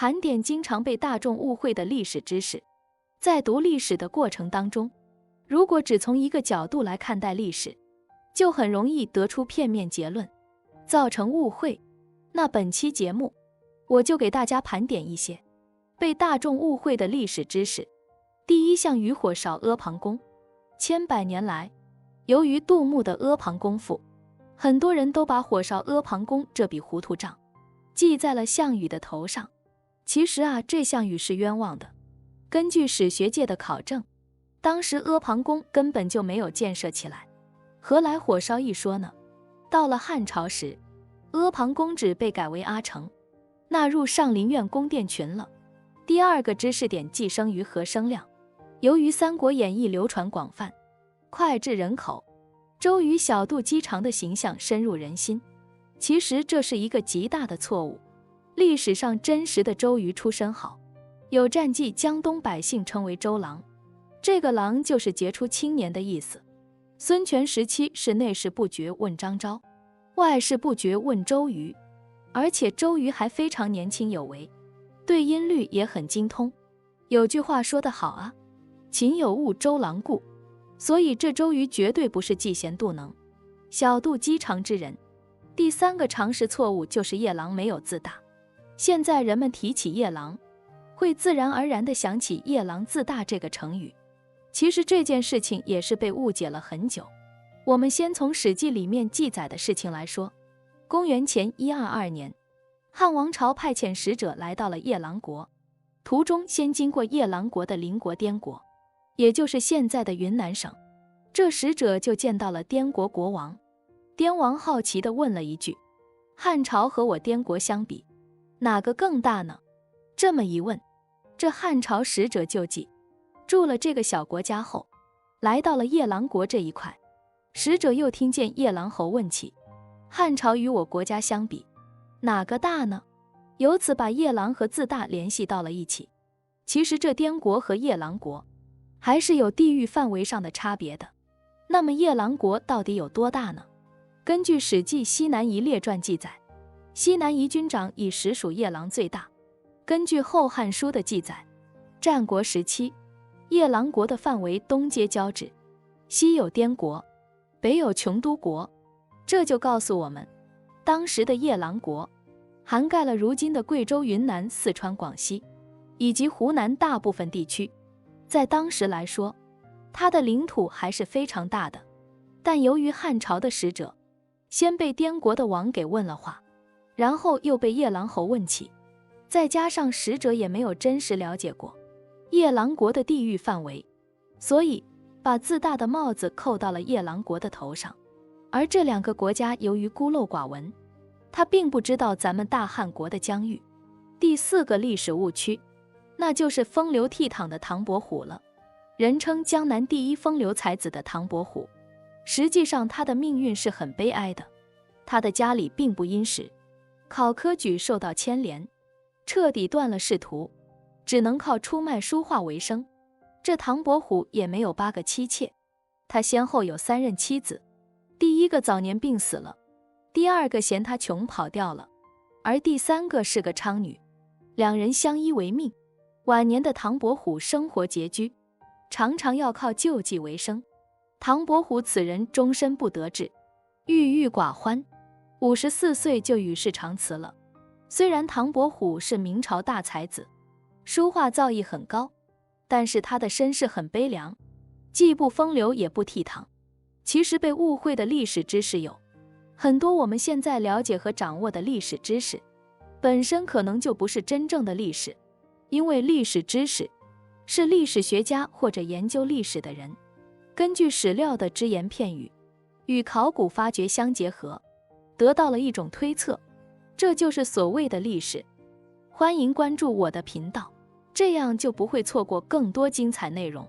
盘点经常被大众误会的历史知识。在读历史的过程当中，如果只从一个角度来看待历史，就很容易得出片面结论，造成误会。那本期节目，我就给大家盘点一些被大众误会的历史知识。第一项，与火烧阿房宫。千百年来，由于杜牧的《阿房宫赋》，很多人都把火烧阿房宫这笔糊涂账记在了项羽的头上。其实这项羽是冤枉的。根据史学界的考证，当时阿房宫根本就没有建设起来，何来火烧一说呢？到了汉朝时，阿房宫址被改为阿城，纳入上林苑宫殿群了。第二个知识点，寄生于何生亮。由于《三国演义》流传广泛，脍炙人口，周瑜小肚鸡肠的形象深入人心。其实这是一个极大的错误。历史上真实的周瑜出身好，有战绩江东百姓称为周郎，这个郎就是杰出青年的意思。孙权时期是内事不决问张昭，外事不决问周瑜，而且周瑜还非常年轻有为，对音律也很精通。有句话说得好勤有误周郎顾，所以这周瑜绝对不是嫉贤妒能、小肚鸡肠之人。第三个常识错误就是夜郎没有自大。现在人们提起夜郎，会自然而然地想起夜郎自大这个成语。其实这件事情也是被误解了很久。我们先从《史记》里面记载的事情来说。公元前122年，汉王朝派遣使者来到了夜郎国，途中先经过夜郎国的邻国滇国，也就是现在的云南省。这使者就见到了滇国国王。滇王好奇地问了一句：汉朝和我滇国相比，哪个更大呢？这么一问，这汉朝使者就记住了这个小国家后，来到了夜郎国这一块。使者又听见夜郎侯问起：汉朝与我国家相比，哪个大呢？由此把夜郎和自大联系到了一起。其实这滇国和夜郎国还是有地域范围上的差别的。那么夜郎国到底有多大呢？根据《史记·西南夷列传》记载，西南夷军长以实属夜郎最大。根据《后汉书》的记载，战国时期，夜郎国的范围东接交趾，西有滇国，北有琼都国。这就告诉我们，当时的夜郎国涵盖了如今的贵州、云南、四川、广西以及湖南大部分地区。在当时来说，它的领土还是非常大的。但由于汉朝的使者先被滇国的王给问了话，然后又被夜郎侯问起，再加上使者也没有真实了解过夜郎国的地域范围，所以把自大的帽子扣到了夜郎国的头上。而这两个国家由于孤陋寡闻，他并不知道咱们大汉国的疆域。第四个历史误区，那就是风流倜傥的唐伯虎了。人称江南第一风流才子的唐伯虎，实际上他的命运是很悲哀的。他的家里并不殷实，考科举受到牵连，彻底断了仕途，只能靠出卖书画为生。这唐伯虎也没有8个妻妾，他先后有3任妻子。第一个早年病死了，第二个嫌他穷跑掉了，而第3个是个娼女，两人相依为命。晚年的唐伯虎生活拮据，常常要靠救济为生。唐伯虎此人终身不得志，郁郁寡欢，54岁就与世长辞了。虽然唐伯虎是明朝大才子，书画造诣很高，但是他的身世很悲凉，既不风流也不倜傥。其实被误会的历史知识有很多，我们现在了解和掌握的历史知识本身可能就不是真正的历史。因为历史知识是历史学家或者研究历史的人根据史料的只言片语与考古发掘相结合，得到了一种推测，这就是所谓的历史。欢迎关注我的频道，这样就不会错过更多精彩内容。